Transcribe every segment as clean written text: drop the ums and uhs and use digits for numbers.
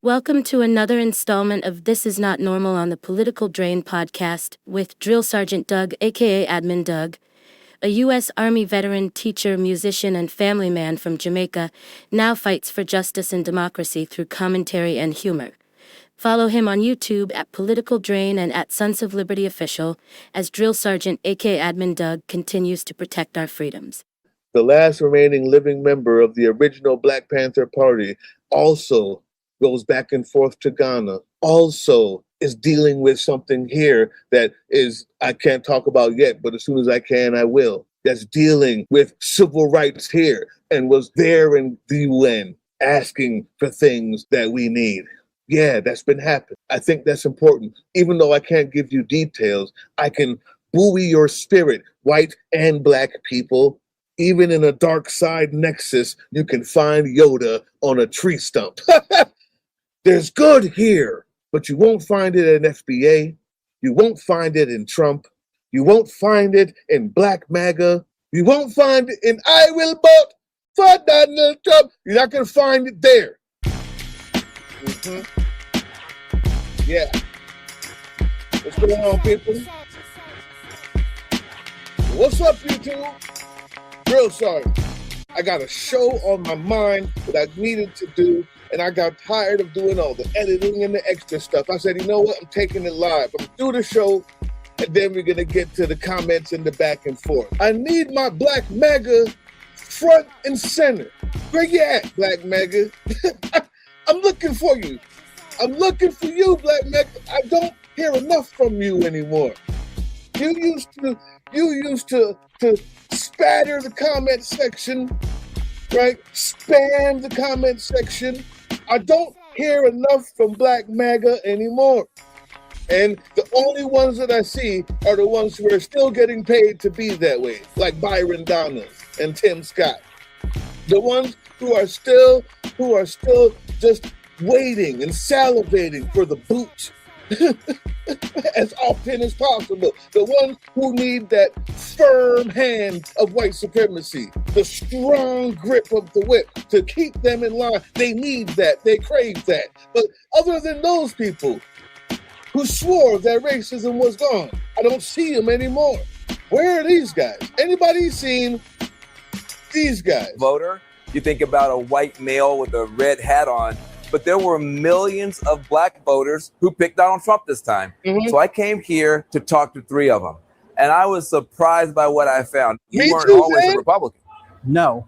Welcome to another installment of This Is Not Normal on the Political Drain podcast with Drill Sergeant Doug, aka Admin Doug, a U.S. Army veteran, teacher, musician, and family man from Jamaica, now fights for justice and democracy through commentary and humor. Follow him on YouTube at Political Drain and at Sons of Liberty Official as Drill Sergeant, aka Admin Doug, continues to protect our freedoms. The last remaining living member of the original Black Panther Party also goes back and forth to Ghana, also is dealing with something here that is, I can't talk about yet, but as soon as I can, I will. That's dealing with civil rights here and was there in the UN asking for things that we need. Yeah, that's been happening. I think that's important. Even though I can't give you details, I can buoy your spirit, white and black people. Even in a dark side nexus, you can find Yoda on a tree stump. There's good here, but you won't find it in FBA. You won't find it in Trump. You won't find it in Black MAGA. You won't find it in I Will Vote for Donald Trump. You're not going to find it there. Yeah. What's going on, people? What's up, YouTube? Real sorry. I got a show on my mind that I needed to do, and I got tired of doing all the editing and the extra stuff. I said, you know what? I'm taking it live. I'm going to do the show, and then we're going to get to the comments and the back and forth. I need my Black MAGA front and center. Where you at, Black MAGA? I'm looking for you. I'm looking for you, Black MAGA. I don't hear enough from you anymore. You used to spatter the comment section, right? Spam the comment section. I don't hear enough from Black MAGA anymore. And the only ones that I see are the ones who are still getting paid to be that way, like Byron Donalds and Tim Scott. The ones who are still just waiting and salivating for the boot as often as possible. The ones who need that firm hand of white supremacy, the strong grip of the whip to keep them in line. They need that. They crave that. But other than those people who swore that racism was gone, I don't see them anymore. Where are these guys? Anybody seen these guys? Voter, you think about a white male with a red hat on, but there were millions of black voters who picked Donald Trump this time. So I came here to talk to three of them. And I was surprised by what I found. You weren't always a Republican. No.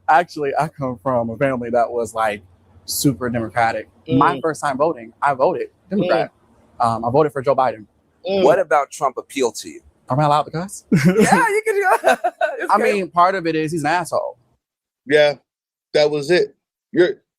Actually, I come from a family that was like super Democratic. My first time voting, I voted Democrat. I voted for Joe Biden. What about Trump appealed to you? Am I allowed to cuss? Yeah, you can. I mean, part of it is he's an asshole. Yeah, that was it.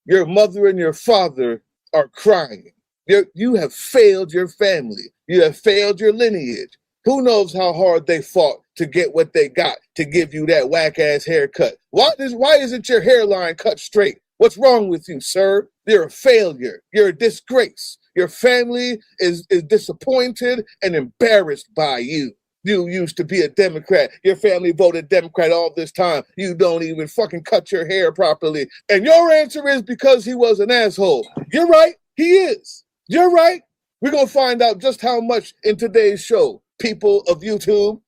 Your mother and your father are crying. You have failed your family. You have failed your lineage. Who knows how hard they fought to get what they got, to give you that whack-ass haircut. Why isn't your hairline cut straight? What's wrong with you, sir? You're a failure. You're a disgrace. Your family is disappointed and embarrassed by you. You used to be a Democrat. Your family voted Democrat all this time. You don't even fucking cut your hair properly. And your answer is because he was an asshole. You're right. He is. You're right. We're going to find out just how much in today's show. People of YouTube.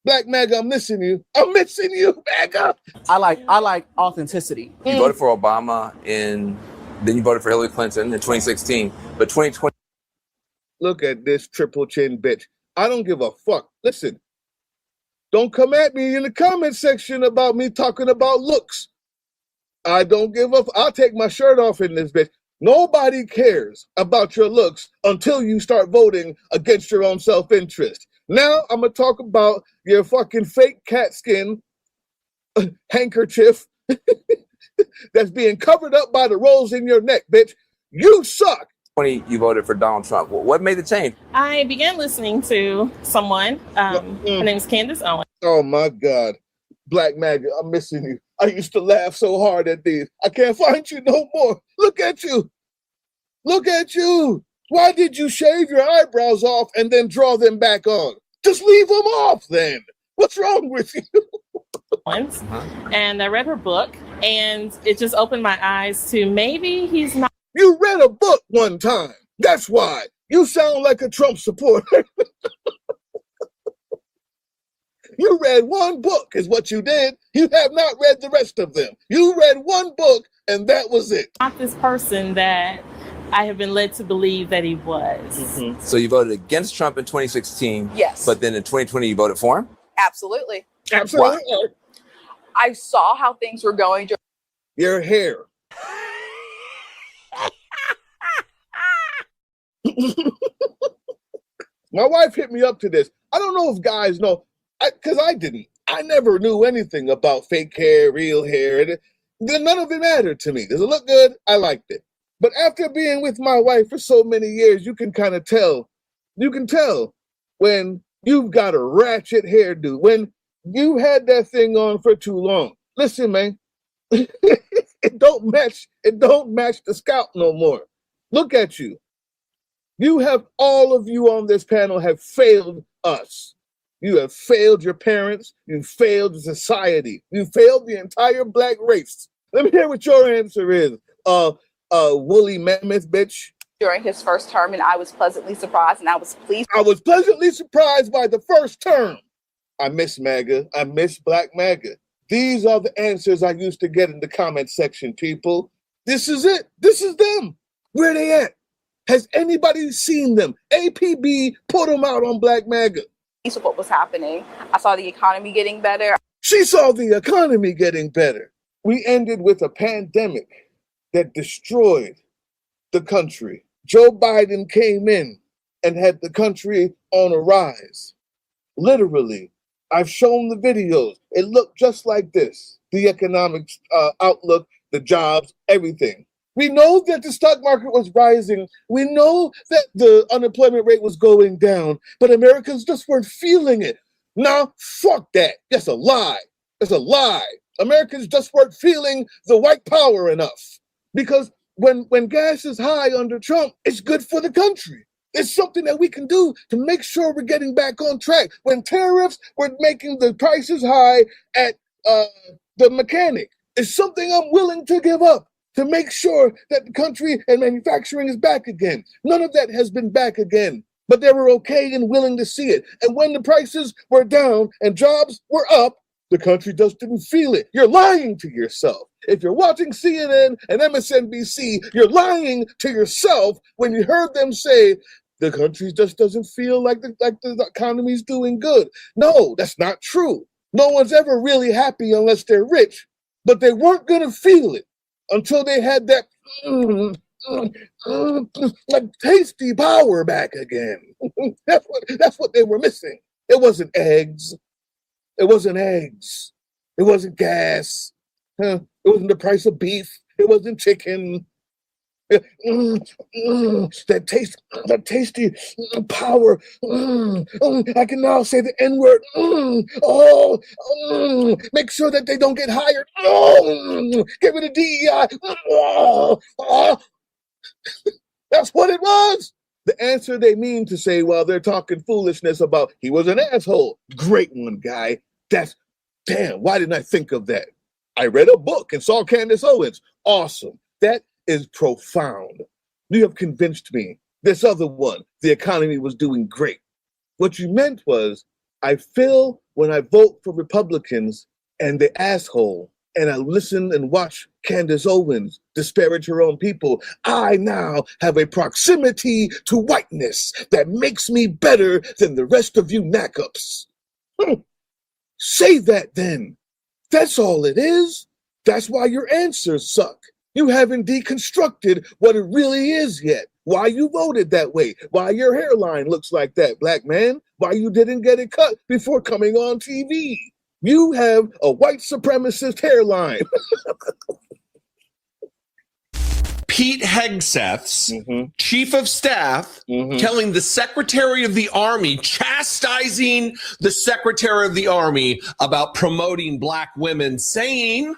Black MAGA, I'm missing you. I'm missing you, MAGA. I like authenticity. You voted for Obama then you voted for Hillary Clinton in 2016. But 2020. Look at this triple chin bitch. I don't give a fuck. Listen, don't come at me in the comment section about me talking about looks. I don't give a I'll take my shirt off in this bitch. Nobody cares about your looks until you start voting against your own self-interest. Now I'm going to talk about your fucking fake cat skin handkerchief that's being covered up by the rolls in your neck, bitch. You suck. You voted for Donald Trump. What made the change? I began listening to someone. Her name is Candace Owens. Oh my God. Black MAGA, I'm missing you. I used to laugh so hard at these. I can't find you no more. Look at you. Look at you. Why did you shave your eyebrows off and then draw them back on? Just leave them off then. What's wrong with you? And I read her book, and it just opened my eyes to maybe he's not You read a book one time. That's why. You sound like a Trump supporter. You read one book is what you did. You have not read the rest of them. You read one book and that was it. Not this person that I have been led to believe that he was. Mm-hmm. So you voted against Trump in 2016. Yes. But then in 2020, you voted for him? Absolutely. Absolutely. I saw how things were going. Your hair. My wife hit me up to this. I don't know if guys know, because I didn't. I never knew anything about fake hair, real hair. None of it mattered to me. Does it look good? I liked it. But after being with my wife for so many years, you can kind of tell. You can tell when you've got a ratchet hairdo, when you had that thing on for too long. Listen, man, it don't match the scalp no more. Look at you. All of you on this panel have failed us. You have failed your parents. You failed society. You failed the entire black race. Let me hear what your answer is. Woolly mammoth bitch. During his first term, and I was pleasantly surprised, and I was pleased. I was pleasantly surprised by the first term. I miss MAGA. I miss Black MAGA. These are the answers I used to get in the comment section, people. This is it. This is them. Where they at? Has anybody seen them? APB put them out on Black MAGA. Of what was happening. I saw the economy getting better. She saw the economy getting better. We ended with a pandemic that destroyed the country. Joe Biden came in and had the country on a rise. Literally, I've shown the videos. It looked just like this. The economic outlook, the jobs, everything. We know that the stock market was rising. We know that the unemployment rate was going down, but Americans just weren't feeling it. Now, fuck that. That's a lie. That's a lie. Americans just weren't feeling the white power enough. Because when gas is high under Trump, it's good for the country. It's something that we can do to make sure we're getting back on track. When tariffs were making the prices high at the mechanic, it's something I'm willing to give up to make sure that the country and manufacturing is back again. None of that has been back again, but they were okay and willing to see it. And when the prices were down and jobs were up, the country just didn't feel it. You're lying to yourself. If you're watching CNN and MSNBC, you're lying to yourself when you heard them say, the country just doesn't feel like the economy's doing good. No, that's not true. No one's ever really happy unless they're rich, but they weren't gonna feel it until they had that like tasty power back again. That's what they were missing. It wasn't eggs. It wasn't eggs. It wasn't gas. It wasn't the price of beef. It wasn't chicken. That tasty power. I can now say the N-word. Make sure that they don't get hired. Get rid of DEI. That's what it was. The answer they mean to say while they're talking foolishness about he was an asshole. Great one, guy. Damn, why didn't I think of that? I read a book and saw Candace Owens. Awesome. That is profound. You have convinced me. This other one, the economy was doing great. What you meant was, I feel when I vote for Republicans and the asshole, and I listen and watch Candace Owens disparage her own people, I now have a proximity to whiteness that makes me better than the rest of you knack-ups. Say that then. That's all it is. That's why your answers suck. You haven't deconstructed what it really is yet. Why you voted that way. Why your hairline looks like that, black man. Why you didn't get it cut before coming on TV. You have a white supremacist hairline. Pete Hegseth's chief of staff telling the Secretary of the Army, chastising the Secretary of the Army about promoting black women, saying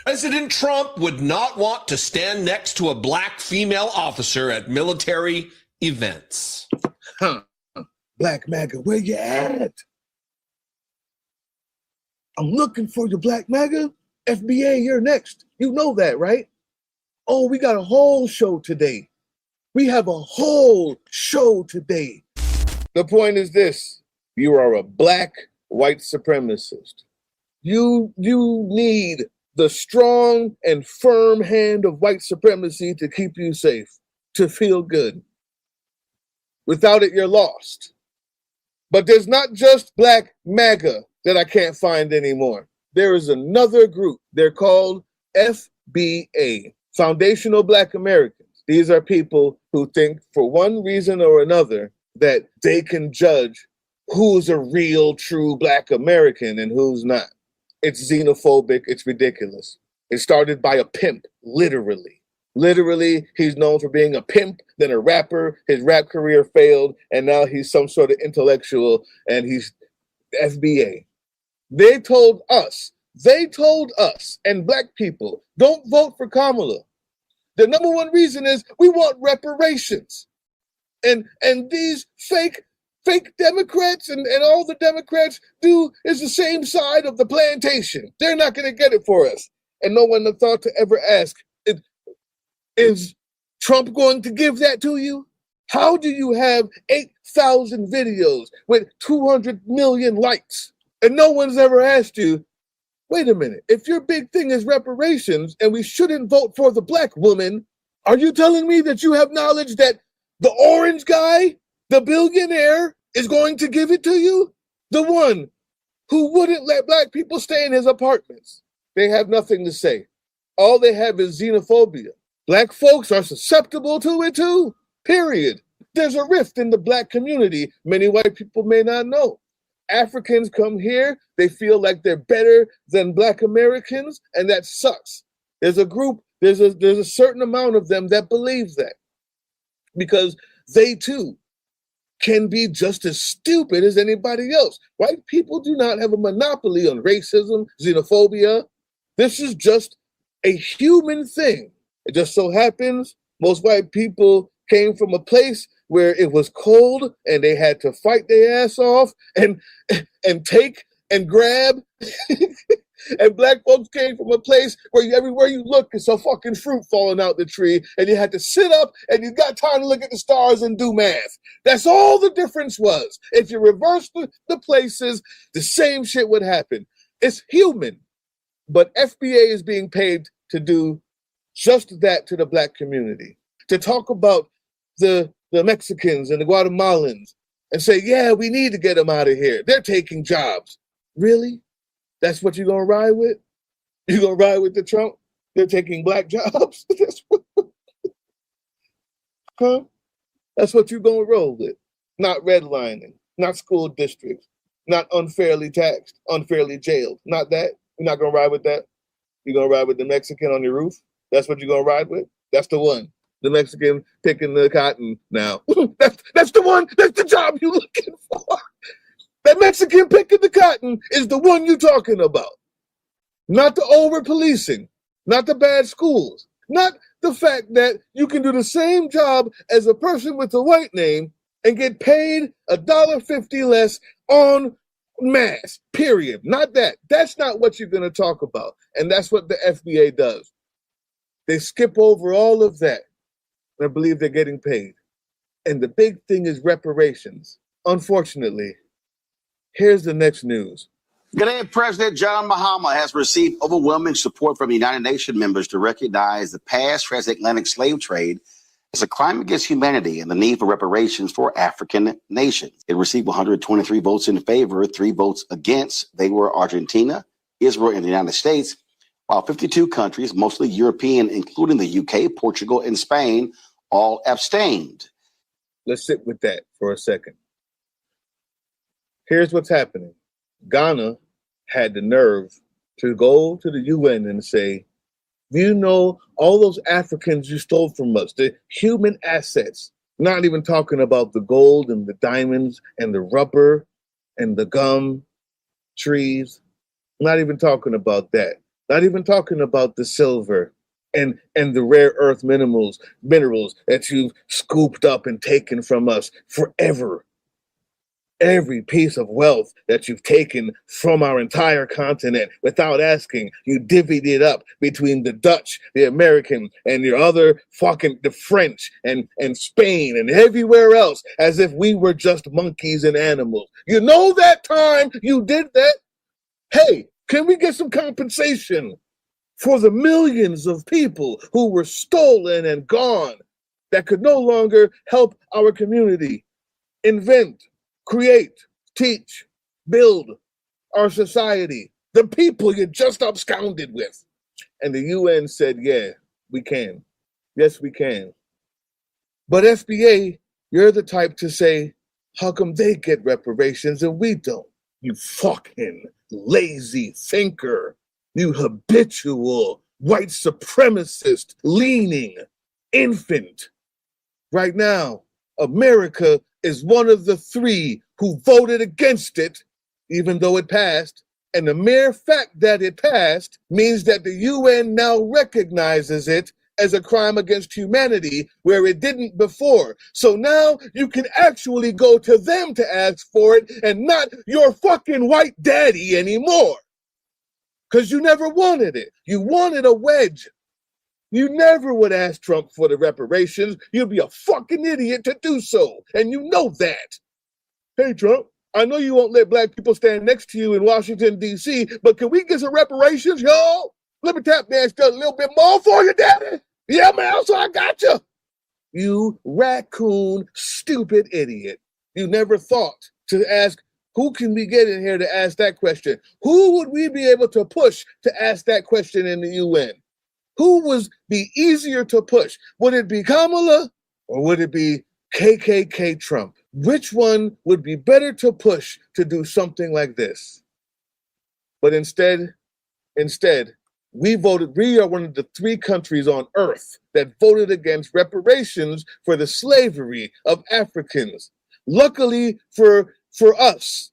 President Trump would not want to stand next to a black female officer at military events. Black MAGA, where you at? I'm looking for you, Black MAGA. FBA, you're next. You know that, right? Oh, we got a whole show today. We have a whole show today. The point is this: you are a black white supremacist. You need the strong and firm hand of white supremacy to keep you safe, to feel good. Without it, you're lost. But there's not just black MAGA that I can't find anymore. There is another group. They're called FBA, Foundational Black Americans. These are people who think, for one reason or another, that they can judge who's a real, true black American and who's not. It's xenophobic. It's ridiculous. It started by a pimp, literally. Literally, he's known for being a pimp, then a rapper. His rap career failed, and now he's some sort of intellectual, and he's FBA. They told us, and black people, don't vote for Kamala. The number one reason is we want reparations. And these fake Democrats and all the Democrats do is the same side of the plantation. They're not going to get it for us. And no one thought to ever ask, is Trump going to give that to you? How do you have 8,000 videos with 200 million likes? And no one's ever asked you, wait a minute, if your big thing is reparations and we shouldn't vote for the black woman, are you telling me that you have knowledge that the orange guy, the billionaire, is going to give it to you? The one who wouldn't let black people stay in his apartments. They have nothing to say. All they have is xenophobia. Black folks are susceptible to it too, period. There's a rift in the black community many white people may not know. Africans come here, they feel like they're better than black Americans, and that sucks. There's a certain amount of them that believe that, because they too can be just as stupid as anybody else. White people do not have a monopoly on racism, xenophobia. This is just a human thing. It just so happens most white people came from a place where it was cold and they had to fight their ass off and take and grab. And black folks came from a place where everywhere you look is some fucking fruit falling out the tree and you had to sit up and you got time to look at the stars and do math. That's all the difference was. If you reverse the places, the same shit would happen. It's human. But FBA is being paid to do just that to the black community. To talk about the Mexicans and the Guatemalans and say, yeah, we need to get them out of here. They're taking jobs. Really? That's what you're going to ride with? You're going to ride with the Trump? They're taking black jobs? Huh? That's what you're going to roll with. Not redlining, not school districts, not unfairly taxed, unfairly jailed. Not that. You're not going to ride with that. You're going to ride with the Mexican on your roof? That's what you're going to ride with? That's the one. The Mexican picking the cotton now. That's the one. That's the job you're looking for. That Mexican picking the cotton is the one you're talking about. Not the over-policing, not the bad schools, not the fact that you can do the same job as a person with a white name and get paid $1.50 less on mass, period. Not that. That's not what you're going to talk about. And that's what the FBA does. They skip over all of that. I believe they're getting paid. And the big thing is reparations. Unfortunately, here's the next news. Ghanaian President John Mahama has received overwhelming support from United Nations members to recognize the past transatlantic slave trade as a crime against humanity and the need for reparations for African nations. It received 123 votes in favor, 3 votes against. They were Argentina, Israel, and the United States, while 52 countries, mostly European, including the UK, Portugal, and Spain, all abstained. Let's sit with that for a second. Here's what's happening. Ghana had the nerve to go to the UN and say, you know, all those Africans you stole from us, the human assets, not even talking about the gold and the diamonds and the rubber and the gum trees, not even talking about that, not even talking about the silver and the rare earth minerals that you've scooped up and taken from us forever. Every piece of wealth that you've taken from our entire continent without asking, you divvied it up between the Dutch, the American, and your other the French and Spain and everywhere else, as if we were just monkeys and animals. You know that time you did that? Hey, can we get some compensation for the millions of people who were stolen and gone that could no longer help our community invent, create, teach, build our society, the people you just absconded with? And the UN said, yeah, we can. Yes, we can. But FBA, you're the type to say, how come they get reparations and we don't? You fucking lazy thinker. You habitual white supremacist leaning infant. Right now, America is one of the 3 who voted against it, even though it passed. And the mere fact that it passed means that the UN now recognizes it as a crime against humanity, where it didn't before. So now you can actually go to them to ask for it and not your fucking white daddy anymore. Because you never wanted it. You wanted a wedge. You never would ask Trump for the reparations. You'd be a fucking idiot to do so. And you know that. Hey, Trump, I know you won't let black people stand next to you in Washington, D.C., but can we get some reparations, y'all? Let me tap dance just a little bit more for you, daddy. Yeah, man, so I got you. You raccoon, stupid idiot. You never thought to ask, who can we get in here to ask that question? Who would we be able to push to ask that question in the UN? Who would be easier to push? Would it be Kamala or would it be KKK Trump? Which one would be better to push to do something like this? But instead, we are one of the 3 countries on earth that voted against reparations for the slavery of Africans. Luckily for us,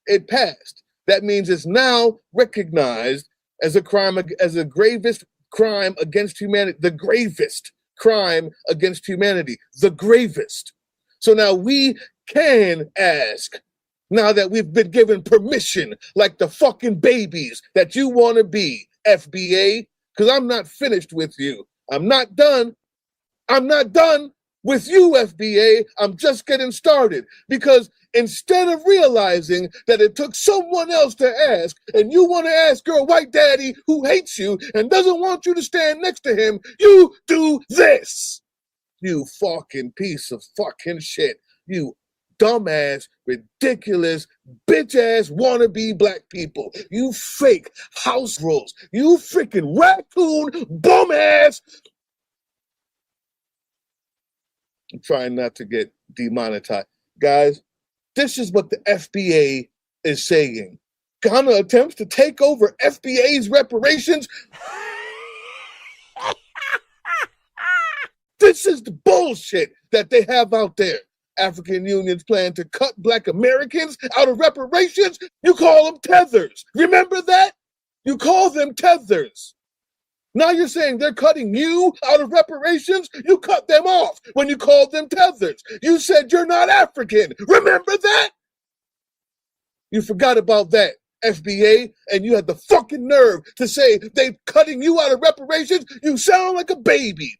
it passed. That means it's now recognized as a crime, as the gravest crime against humanity, the gravest crime against humanity, the gravest. So now we can ask, now that we've been given permission, like the fucking babies that you want to be, FBA, because I'm not finished with you. I'm not done. I'm not done with you, FBA. I'm just getting started, because instead of realizing that it took someone else to ask, and you want to ask your white daddy who hates you and doesn't want you to stand next to him, you do this. You fucking piece of fucking shit. You dumbass, ridiculous, bitch-ass wannabe black people. You fake house rules. You freaking raccoon, bum-ass. I'm trying not to get demonetized. Guys, this is what the FBA is saying. Ghana attempts to take over FBA's reparations. This is the bullshit that they have out there. African unions plan to cut black Americans out of reparations. You call them tethers. Remember that? You call them tethers. Now you're saying they're cutting you out of reparations? You cut them off when you called them tethers. You said you're not African. Remember that? You forgot about that, FBA, and you had the fucking nerve to say they're cutting you out of reparations? You sound like a baby.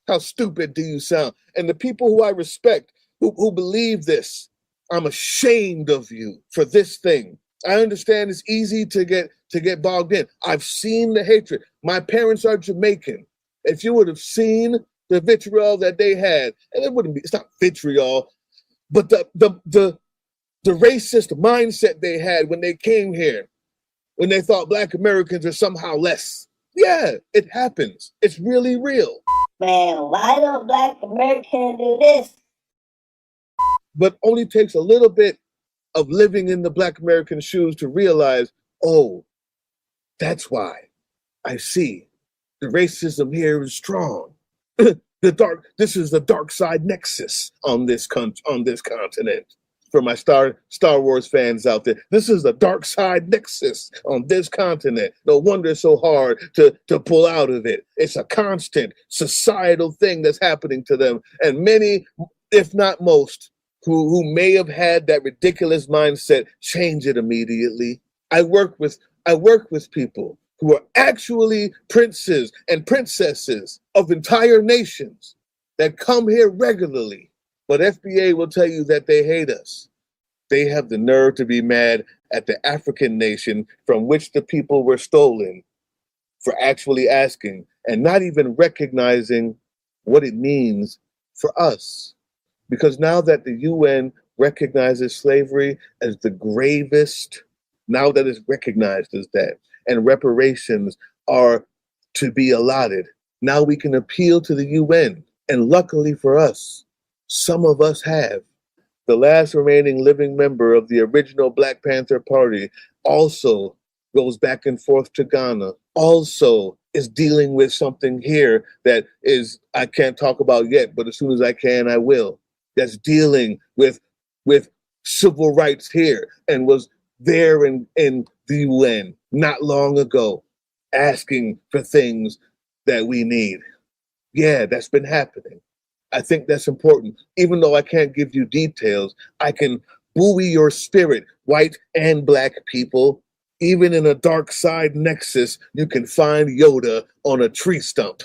How stupid do you sound? And the people who I respect, who believe this, I'm ashamed of you for this thing. I understand it's easy to get bogged in. I've seen the hatred. My parents are Jamaican. If you would have seen the vitriol that they had, and it's not vitriol, but the racist mindset they had when they came here, when they thought black Americans are somehow less. Yeah, it happens. It's really real. Man, why don't black Americans do this? But only takes a little bit of living in the black American shoes to realize, oh, that's why. I see. The racism here is strong. This is the dark side nexus on this continent. For my Star Wars fans out there, this is the dark side nexus on this continent. No wonder it's so hard to pull out of it. It's a constant societal thing that's happening to them. And many, if not most, who may have had that ridiculous mindset, change it immediately. I work with people who are actually princes and princesses of entire nations that come here regularly. But FBA will tell you that they hate us. They have the nerve to be mad at the African nation from which the people were stolen for actually asking and not even recognizing what it means for us. Because now that the UN recognizes slavery as the gravest, now that it's recognized as that, and reparations are to be allotted, now we can appeal to the UN. And luckily for us, some of us have. The last remaining living member of the original Black Panther Party also goes back and forth to Ghana, also is dealing with something here that is, I can't talk about yet, but as soon as I can, I will. That's dealing with civil rights here and was there in the UN not long ago, asking for things that we need. Yeah, that's been happening. I think that's important. Even though I can't give you details, I can buoy your spirit, white and black people. Even in a dark side nexus, you can find Yoda on a tree stump.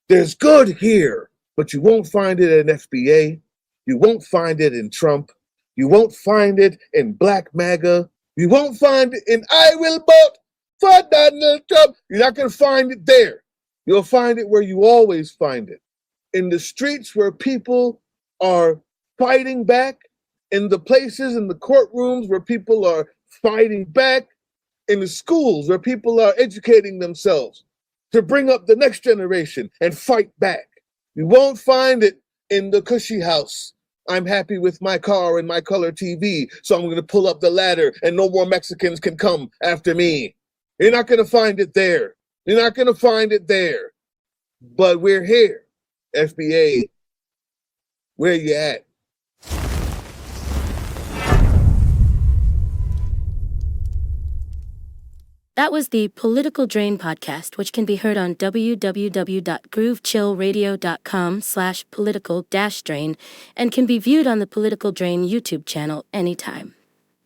There's good here, but you won't find it in FBA. You won't find it in Trump. You won't find it in Black MAGA. You won't find it in I will vote for Donald Trump. You're not going to find it there. You'll find it where you always find it. In the streets where people are fighting back, in the places, in the courtrooms where people are fighting back, in the schools where people are educating themselves to bring up the next generation and fight back. You won't find it in the cushy house. I'm happy with my car and my color TV, so I'm going to pull up the ladder and no more Mexicans can come after me. You're not going to find it there. You're not going to find it there. But we're here. FBA, where you at? That was the Political Drain podcast, which can be heard on www.groovechillradio.com/political-drain and can be viewed on the Political Drain YouTube channel anytime.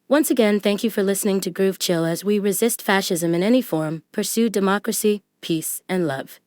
Once again, thank you for listening to Groove Chill as we resist fascism in any form, pursue democracy, peace, and love.